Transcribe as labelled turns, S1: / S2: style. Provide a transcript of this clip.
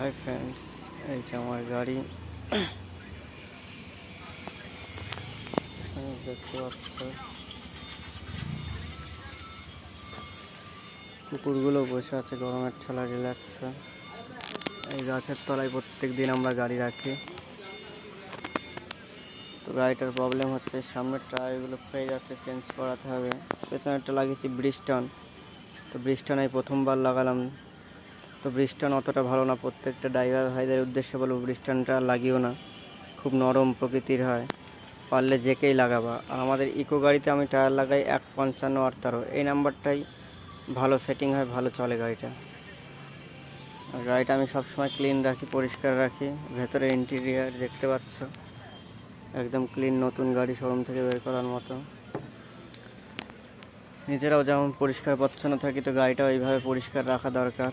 S1: Hi friends, এই যে আমার গাড়ি দেখতে পাচ্ছ। কুকুরগুলো বসে আছে গরমের ঠেলা রিল্যাক্সে। এই গাছের তলায় প্রত্যেক দিন আমরা গাড়ি রাখি। তো গাড়িটার প্রবলেম হচ্ছে, সামনের টায়ারগুলো ক্ষয়ে যাচ্ছে, চেঞ্জ করাতে হবে। পেছনেরটা লাগিয়েছি ব্রিজস্টোন। তো ব্রিজস্টোন এই প্রথমবার লাগালাম। তো ব্রিজস্টোন অতটা ভালো না, প্রত্যেকটা ড্রাইভার ভাইদের উদ্দেশ্যে বলবো ব্রিজস্টোনটা লাগিও না, খুব নরম প্রকৃতির হয়, পারলে জেকেই লাগাবা। আর আমাদের ইকো গাড়িতে আমি টায়ার লাগাই 155/18, এই নাম্বারটাই ভালো সেটিং হয়, ভালো চলে গাড়িটা। আর গাড়িটা আমি সবসময় ক্লিন রাখি, পরিষ্কার রাখি। ভেতরে ইন্টেরিয়ার দেখতে পাচ্ছ, একদম ক্লিন, নতুন গাড়ি শোরুম থেকে বের করার মতো। নিজেরাও যেমন পরিষ্কার পরিচ্ছন্ন থাকি, তো গাড়িটাও এইভাবে পরিষ্কার রাখা দরকার।